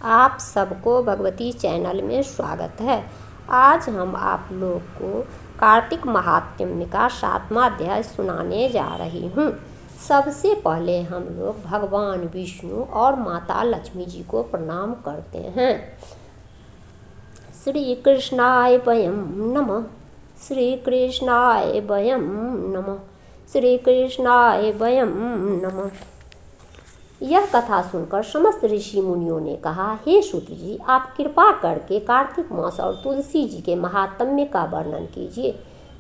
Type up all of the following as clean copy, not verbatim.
आप सबको भगवती चैनल में स्वागत है। आज हम आप लोग को कार्तिक महात्म्य का 7वां अध्याय सुनाने जा रही हूँ। सबसे पहले हम लोग भगवान विष्णु और माता लक्ष्मी जी को प्रणाम करते हैं। श्री कृष्णाय वयं नमः, श्री कृष्णाय वयं नमः, श्री कृष्णाय वयं नमः। यह कथा सुनकर समस्त ऋषि मुनियों ने कहा, हे सूत जी, आप कृपा करके कार्तिक मास और तुलसी जी के महात्म्य का वर्णन कीजिए।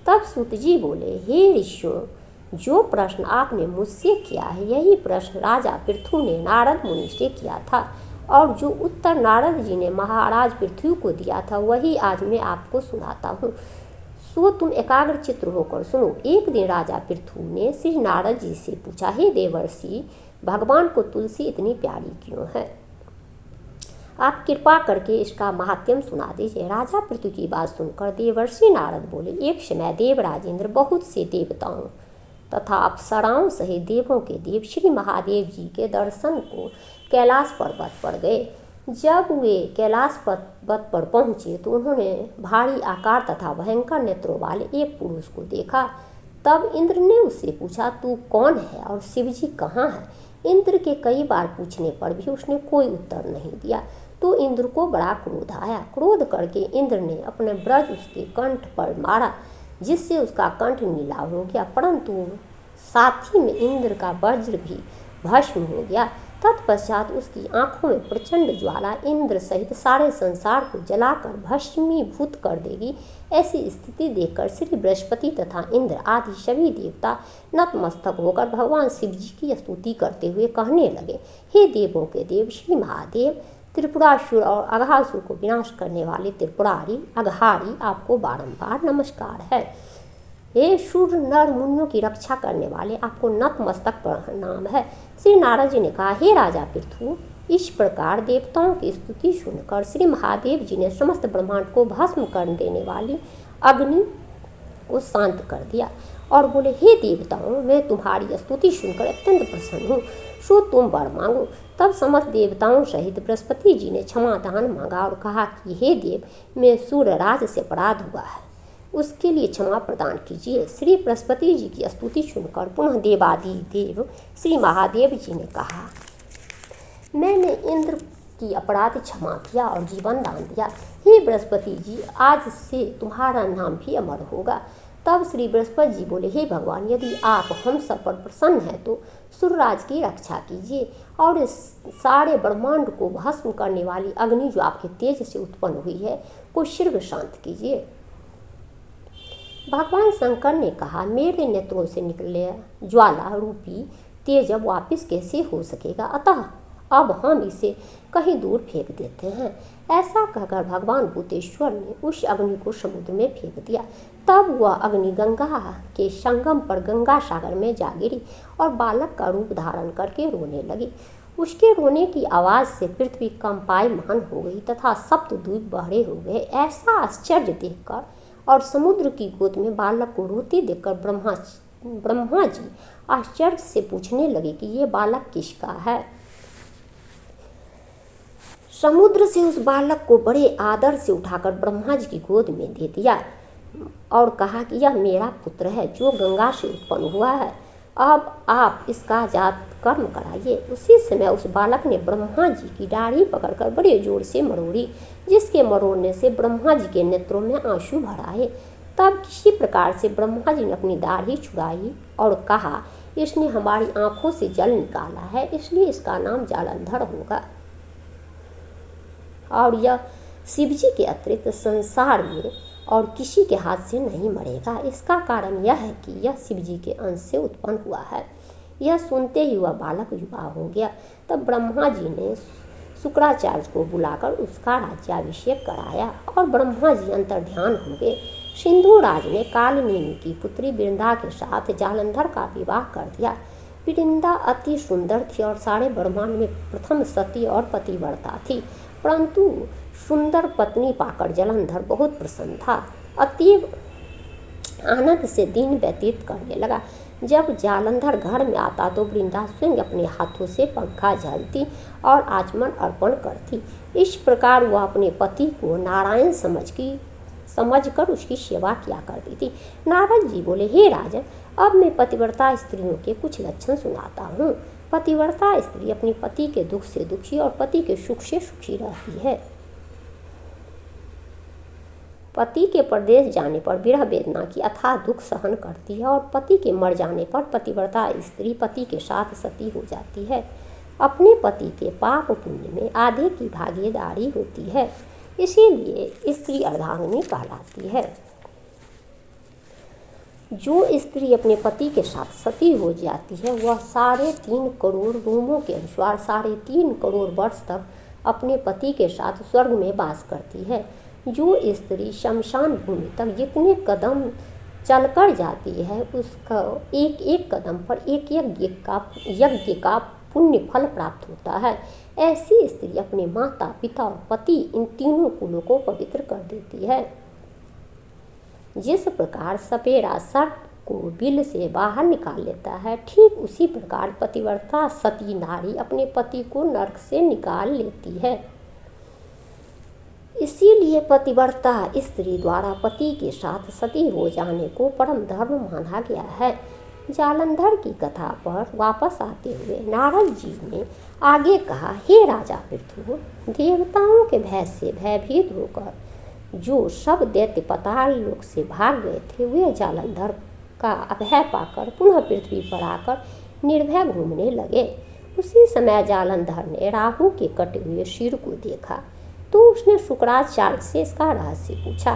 तब सूत जी बोले, हे ऋषियों, जो प्रश्न आपने मुझसे किया है यही प्रश्न राजा पृथु ने नारद मुनि से किया था, और जो उत्तर नारद जी ने महाराज पृथु को दिया था वही आज मैं आपको सुनाता हूँ। सो तुम एकाग्रचित्त होकर सुनो। एक दिन राजा पृथु ने श्री नारद जी से पूछा, हे देवर्षि, भगवान को तुलसी इतनी प्यारी क्यों है? आप कृपा करके इसका महात्म्य सुना दीजिए। राजा पृथु की बात सुनकर देवर्षि नारद बोले, एक समय देवराज इंद्र बहुत से देवताओं तथा अप्सराओं सहित देवों के देव श्री महादेव जी के दर्शन को कैलाश पर्वत पर गए। जब वे कैलाश पर्वत पर पहुँचे तो उन्होंने भारी आकार तथा भयंकर नेत्रों वाले एक पुरुष को देखा। तब इंद्र ने उससे पूछा, तू कौन है और शिवजी कहाँ है? इंद्र के कई बार पूछने पर भी उसने कोई उत्तर नहीं दिया। तो इंद्र को बड़ा क्रोध आया। क्रोध करके इंद्र ने अपने ब्रज उसके कंठ पर मारा, जिससे उसका कंठ नीला हो गया, परंतु साथ ही में इंद्र का वज्र भी भस्म हो गया। तत्पश्चात उसकी आंखों में प्रचंड ज्वाला इंद्र सहित सारे संसार को जलाकर भस्मीभूत कर देगी। ऐसी स्थिति देखकर श्री बृहस्पति तथा इंद्र आदि सभी देवता नतमस्तक होकर भगवान शिव जी की स्तुति करते हुए कहने लगे, हे देवों के देव श्री महादेव, त्रिपुरासुर और अघासुर को विनाश करने वाले त्रिपुरारी अघारी, आपको बारंबार नमस्कार है। हे शूर नर मुनियों की रक्षा करने वाले, आपको नतमस्तक प्रणाम है। श्री नारद जी ने कहा, हे राजा पृथु, इस प्रकार देवताओं की स्तुति सुनकर श्री महादेव जी ने समस्त ब्रह्मांड को भस्म कर देने वाली अग्नि को शांत कर दिया और बोले, हे देवताओं, मैं तुम्हारी स्तुति सुनकर अत्यंत प्रसन्न हूँ, सो तुम वर मांगो। तब समस्त देवताओं सहित बृहस्पति जी ने क्षमादान मांगा और कहा कि हे देव, मैं सूर्यराज से अपराध हुआ है, उसके लिए क्षमा प्रदान कीजिए। श्री बृहस्पति जी की स्तुति सुनकर पुनः देवादिदेव श्री महादेव जी ने कहा, मैंने इंद्र की अपराध क्षमा किया और जीवन दान दिया। हे बृहस्पति जी, आज से तुम्हारा नाम भी अमर होगा। तब श्री बृहस्पति जी बोले, हे भगवान, यदि आप हम सब पर प्रसन्न हैं तो सूर्यराज की रक्षा कीजिए और इस सारे ब्रह्मांड को भस्म करने वाली अग्नि जो आपके तेज से उत्पन्न हुई है को शीघ्र शांत कीजिए। भगवान शंकर ने कहा, मेरे नेत्रों से निकले ज्वाला रूपी तेज अब वापिस कैसे हो सकेगा, अतः अब हम इसे कहीं दूर फेंक देते हैं। ऐसा कहकर भगवान भूतेश्वर ने उस अग्नि को समुद्र में फेंक दिया। तब वह अग्नि गंगा के संगम पर गंगा सागर में जा गिरी और बालक का रूप धारण करके रोने लगी। उसके रोने की आवाज़ से पृथ्वी कंपायमान हो गई तथा सप्तद्वीप बहरे हो गए। ऐसा आश्चर्य देखकर और समुद्र की गोद में बालक को रोते देखकर ब्रह्मा जी आश्चर्य से पूछने लगे कि ये बालक किसका है। समुद्र से उस बालक को बड़े आदर से उठाकर ब्रह्मा जी की गोद में दे दिया और कहा कि यह मेरा पुत्र है जो गंगा से उत्पन्न हुआ है, अब आप इसका जात कर्म कराइए। उसी समय उस बालक ने ब्रह्मा जी की दाढ़ी पकड़कर बड़े जोर से मरोड़ी, जिसके मरोड़ने से ब्रह्मा जी के नेत्रों में आंसू भर आए। तब किसी प्रकार से ब्रह्मा जी ने अपनी दाढ़ी छुड़ाई और कहा, इसने हमारी आंखों से जल निकाला है, इसलिए इसका नाम जालंधर होगा और यह शिव जी के अतिरिक्त संसार में और किसी के हाथ से नहीं मरेगा। इसका कारण यह है कि यह शिव जी के अंश से उत्पन्न हुआ है। यह सुनते ही वह बालक युवा हो गया। तब ब्रह्मा जी ने शुक्राचार्य को बुलाकर उसका राज्याभिषेक कराया और ब्रह्मा जी अंतर्ध्यान हो गए। सिंधुराज ने कालनेमी की पुत्री वृंदा के साथ जालंधर का विवाह कर दिया। वृंदा अति सुंदर थी और सारे ब्रह्मांड में प्रथम सती और पतिव्रता थी, परंतु सुंदर पत्नी पाकर जालंधर बहुत प्रसन्न था। अतीब आनंद से दिन व्यतीत करने लगा। जब जालंधर घर में आता तो वृंदा स्वयं अपने हाथों से पंखा झलती और आचमन अर्पण करती। इस प्रकार वह अपने पति को नारायण समझकर उसकी सेवा किया करती थी। नारद जी बोले, हे राजन, अब मैं पतिव्रता स्त्रियों के कुछ लक्षण सुनाता हूँ। पतिव्रता स्त्री अपने पति के दुख से दुखी और पति के सुख से सुखी रहती है। पति के परदेश जाने पर विरह वेदना की अथाह दुख सहन करती है और पति के मर जाने पर पतिव्रता स्त्री पति के साथ सती हो जाती है। अपने पति के पाप पुण्य में आधे की भागीदारी होती है, इसीलिए स्त्री अर्धांगिनी कहलाती है। जो स्त्री अपने पति के साथ सती हो जाती है वह 3.5 करोड़ रूमों के अनुसार 3.5 करोड़ वर्ष तक अपने पति के साथ स्वर्ग में वास करती है। जो स्त्री शमशान भूमि तक जितने कदम चलकर जाती है उसका एक एक कदम पर एक यज्ञ का पुण्य फल प्राप्त होता है। ऐसी स्त्री अपने माता पिता और पति इन तीनों कुलों को पवित्र कर देती है। जिस प्रकार सपेरा सर्प को बिल से बाहर निकाल लेता है, ठीक उसी प्रकार पतिव्रता सती नारी अपने पति को नरक से निकाल लेती है। इसीलिए पतिव्रता स्त्री द्वारा पति के साथ सती हो जाने को परम धर्म माना गया है। जालंधर की कथा पर वापस आते हुए नारद जी ने आगे कहा, हे राजा पृथु, देवताओं के भय से भयभीत होकर जो सब दैत्य पाताल लोक से भाग गए थे वे जालंधर का अभय पाकर पुनः पृथ्वी पर आकर निर्भय घूमने लगे। उसी समय जालंधर ने राहु के कटे हुए सिर को देखा तो उसने शुक्राचार्य से इसका रहस्य पूछा।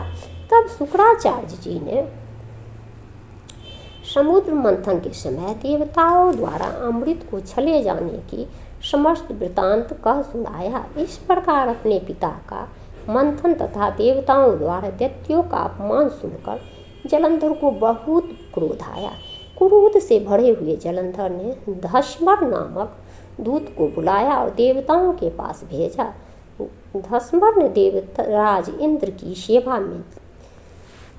तब शुक्राचार्य जी ने समुद्र मंथन के समय देवताओं द्वारा अमृत को छले जाने की समस्त वृतांत कह सुनाया। इस प्रकार अपने पिता का मंथन तथा देवताओं द्वारा दैत्यों का अपमान सुनकर जालंधर को बहुत क्रोध आया। क्रोध से भरे हुए जालंधर ने धस्मर नामक दूत को बुलाया और देवताओं के पास भेजा। धस्मर ने देवराज इंद्र की सेवा में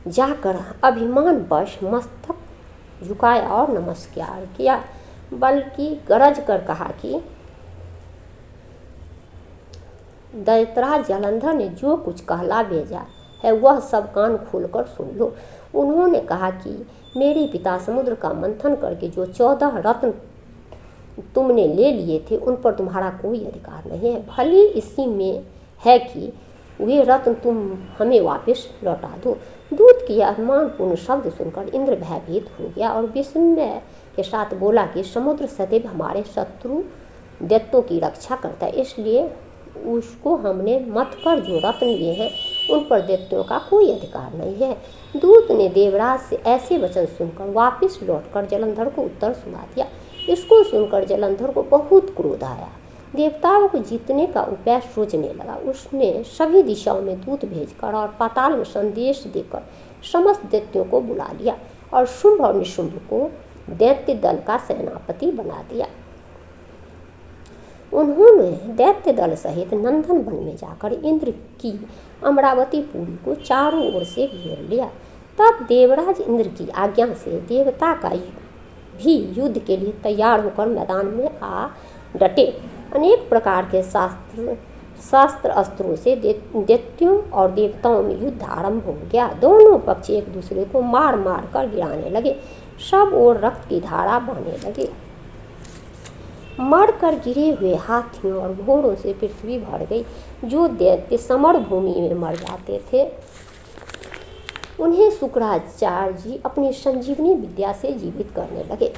जाकर अभिमानवश मस्तक झुकाया और नमस्कार किया, बल्कि गरज कर कहा कि दैत्यराज जालंधर ने जो कुछ कहला भेजा है वह सब कान खोलकर सुन लो। उन्होंने कहा कि मेरे पिता समुद्र का मंथन करके जो 14 रत्न तुमने ले लिए थे उन पर तुम्हारा कोई अधिकार नहीं है। भले इसी में है कि वे रत्न तुम हमें वापस लौटा दो। दूत की अभिमानपूर्ण शब्द सुनकर इंद्र भयभीत हो गया और विस्मय के साथ बोला कि समुद्र सदैव हमारे शत्रु दैत्यों की रक्षा करता है, इसलिए उसको हमने मत कर जो रत्न लिए हैं उन पर दैत्यों का कोई अधिकार नहीं है। दूत ने देवराज से ऐसे वचन सुनकर वापस लौटकर जालंधर को उत्तर सुना दिया। इसको सुनकर जालंधर को बहुत क्रोध आया। देवताओं को जीतने का उपाय सोचने लगा। उसने सभी दिशाओं में दूत भेजकर और पाताल में संदेश देकर समस्त दैत्यों को बुला लिया और शुंभ और निशुंभ को दैत्य दल का सेनापति बना दिया। उन्होंने दैत्य दल सहित नंदन वन में जाकर इंद्र की अमरावती पुरी को चारों ओर से घेर लिया। तब देवराज इंद्र की आज्ञा से देवता का भी युद्ध के लिए तैयार होकर मैदान में आ डटे। अनेक प्रकार के शास्त्र अस्त्रों से दैत्यों और देवताओं में युद्ध आरंभ हो गया। दोनों पक्ष एक दूसरे को मार मार कर गिराने लगे। सब ओर रक्त की धारा बहने लगी। मरकर गिरे हुए हाथियों और घोड़ों से पृथ्वी भर गई। जो दैत्य समर भूमि में मर जाते थे उन्हें शुक्राचार्य जी अपनी संजीवनी विद्या से जीवित करने लगे।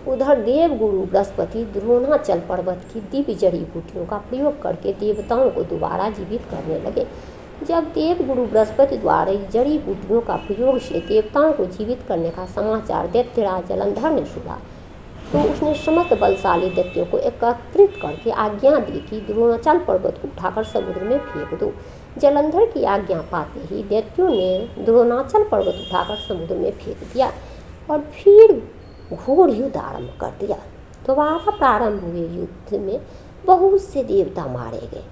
उधर देवगुरु बृहस्पति द्रोणाचल पर्वत की दिव्य जड़ी बूटियों का प्रयोग करके देवताओं को दोबारा जीवित करने लगे। जब देवगुरु बृहस्पति द्वारा जड़ी बूटियों का प्रयोग से देवताओं को जीवित करने का समाचार दैत्यराज जालंधर ने सुना तो उसने समस्त बलशाली दैत्यों को एकत्रित करके आज्ञा दी कि द्रोणाचल पर्वत को उठाकर समुद्र में फेंक दो। जालंधर की आज्ञा पाते ही दैत्यों ने द्रोणाचल पर्वत उठाकर समुद्र में फेंक दिया और फिर घोर युद्ध आरंभ कर दिया। दोबारा प्रारंभ हुए युद्ध में बहुत से देवता मारे गए।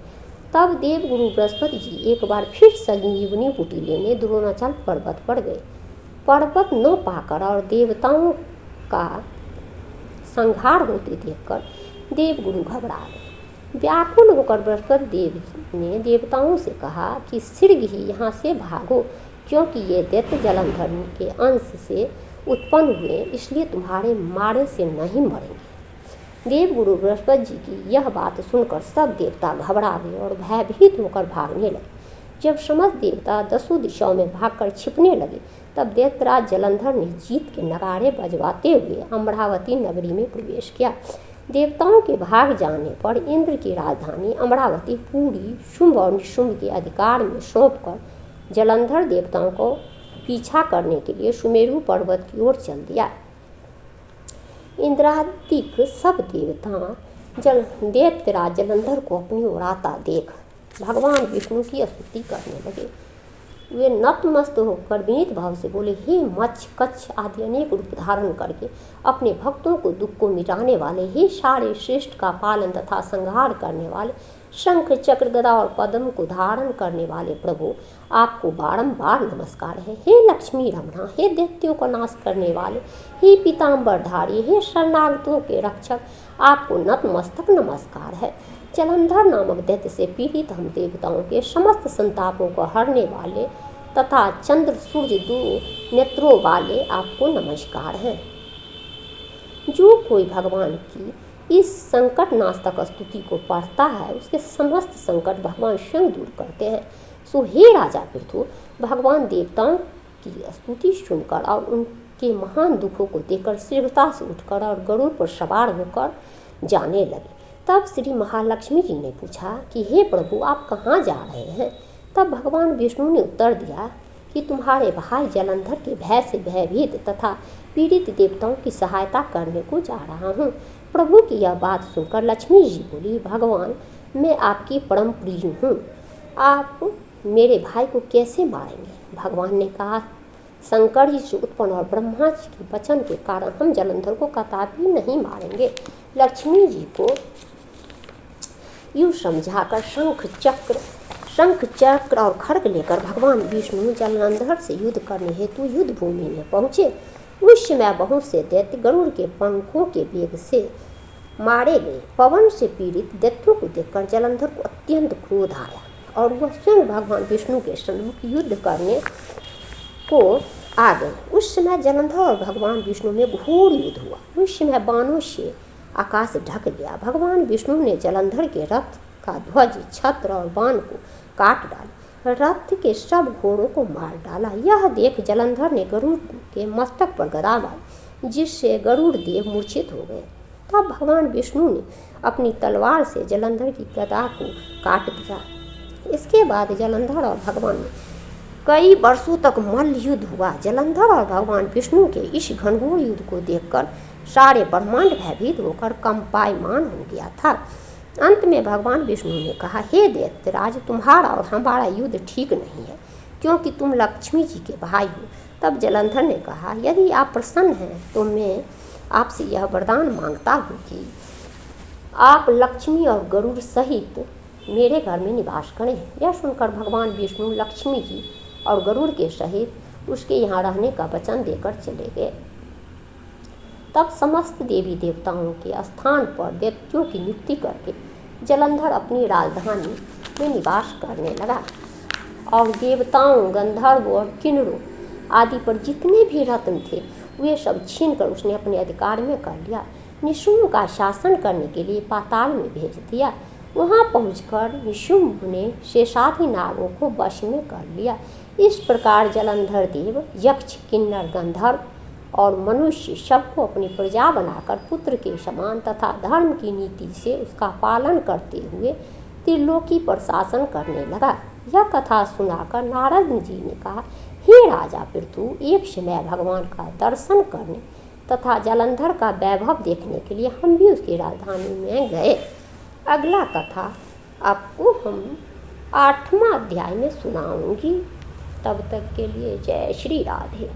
तब देवगुरु बृहस्पति जी एक बार फिर संजीवनी बूटी लेने द्रोणाचल पर्वत पर गए। पर्वत न पाकर और देवताओं का संहार होते देखकर देवगुरु घबरा गए। व्याकुल होकर बृहस्पति देव ने देवताओं से कहा कि शीघ्र ही यहाँ से भागो, क्योंकि ये दैत्य जलंधर के अंश से उत्पन्न हुए, इसलिए तुम्हारे मारे से नहीं मरेंगे। देवगुरु बृहस्पति जी की यह बात सुनकर सब देवता घबरा गए और भयभीत होकर भागने लगे। जब समस्त देवता 10 दिशाओं में भागकर छिपने लगे, तब दैत्यराज जलंधर ने जीत के नगाड़े बजवाते हुए अमरावती नगरी में प्रवेश किया। देवताओं के भाग जाने पर इंद्र की राजधानी अमरावती पूरी शुंभ और निशुंभ के अधिकार में सौंपकर जलंधर देवताओं को पीछा करने के लिए सुमेरु पर्वत की ओर चल दिया। इंद्रादिक सब देवता दैत्यराज जलंधर को अपनी ओर आता देख भगवान विष्णु की स्तुति करने लगे। वे नतमस्त होकर विनीत भाव से बोले, हे मच्छ कच्छ आदि अनेक रूप धारण करके अपने भक्तों को दुख को मिटाने वाले, हे सारे श्रेष्ठ का पालन तथा संहार करने वाले, शंख चक्र गदा और पद्म को धारण करने वाले प्रभु, आपको बारंबार नमस्कार है। हे लक्ष्मी रमणा, हे दैत्यों का नाश करने वाले, हे पीताम्बरधारी, हे शरणागतों के रक्षक, आपको नतमस्तक नमस्कार है। जलंधर नामक दैत्य से पीड़ित हम देवताओं के समस्त संतापों को हरने वाले तथा चंद्र सूर्य 2 नेत्रों वाले आपको नमस्कार है। जो कोई भगवान की इस संकट नाशक स्तुति को पढ़ता है, उसके समस्त संकट भगवान स्वयं दूर करते हैं। सो हे राजा पृथु, भगवान देवताओं की स्तुति सुनकर और उनके महान दुखों को देखकर शीघ्रता से उठकर और गरुड़ पर सवार होकर जाने लगे। तब श्री महालक्ष्मी जी ने पूछा कि हे प्रभु, आप कहाँ जा रहे हैं? तब भगवान विष्णु ने उत्तर दिया कि तुम्हारे भाई जलंधर के भय से भयभीत तथा पीड़ित देवताओं की सहायता करने को जा रहा हूँ। प्रभु की यह बात सुनकर लक्ष्मी जी बोली, भगवान, मैं आपकी परम प्रिय हूँ, आप मेरे भाई को कैसे मारेंगे? भगवान ने कहा, शंकर जी से उत्पन्न और ब्रह्मा जी के वचन के कारण हम जलंधर को कदापि नहीं मारेंगे। लक्ष्मी जी को यूँ समझाकर शंख चक्र और खड्ग लेकर भगवान विष्णु जलंधर से युद्ध करने हेतु युद्ध भूमि में पहुँचे। उस समय बहुत से दैत्य गरुड़ के पंखों के वेग से मारे गए। पवन से पीड़ित दैत्यों को देखकर जलंधर को अत्यंत क्रोध आया और वह स्वयं भगवान विष्णु के सम्मुख युद्ध करने को आ गए। उस समय जलंधर और भगवान विष्णु में घोर युद्ध हुआ। उस समय बाणों से आकाश ढक गया। भगवान विष्णु ने जलंधर के रथ का ध्वज, छत्र और बाण को काट डाला, रथ के सब घोड़ों को मार डाला। यह देख जलंधर ने गरुड़ के मस्तक पर गदा मारी, जिससे गरुड़ देव मूर्छित हो गए। तब भगवान विष्णु ने अपनी तलवार से जलंधर की गदा को काट दिया। इसके बाद जलंधर और भगवान में कई वर्षों तक मल्ल युद्ध हुआ। जलंधर और भगवान विष्णु के इस घनघोर युद्ध को देखकर सारे ब्रह्मांड भयभीत होकर कंपायमान हो गया था। अंत में भगवान विष्णु ने कहा, हे दैत्यराज, तुम्हारा और हमारा युद्ध ठीक नहीं है, क्योंकि तुम लक्ष्मी जी के भाई हो। तब जलंधर ने कहा, यदि आप प्रसन्न हैं तो मैं आपसे यह वरदान मांगता हूँ कि आप लक्ष्मी और गरुड़ सहित मेरे घर में निवास करें। यह सुनकर भगवान विष्णु लक्ष्मी जी और गरुड़ के सहित उसके यहाँ रहने का वचन देकर चले गए। तब समस्त देवी देवताओं के स्थान पर दैत्यों की नियुक्ति करके जलंधर अपनी राजधानी में निवास करने लगा और देवताओं, गंधर्व और किन्नरों आदि पर जितने भी रत्न थे वे सब छीनकर उसने अपने अधिकार में कर लिया। निशुंभ का शासन करने के लिए पाताल में भेज दिया। वहां पहुंचकर निशुंभ ने शेषादि नागों को वश में कर लिया। इस प्रकार जलंधर देव यक्ष, किन्नर, गंधर्व और मनुष्य सबको अपनी प्रजा बनाकर पुत्र के समान तथा धर्म की नीति से उसका पालन करते हुए त्रिलोकी पर शासन करने लगा। यह कथा सुनाकर नारद जी ने कहा, हे राजा पृथु, एक समय भगवान का दर्शन करने तथा जलंधर का वैभव देखने के लिए हम भी उसकी राजधानी में गए। अगला कथा आपको हम 8वां अध्याय में सुनाऊंगी। तब तक के लिए जय श्री राधे।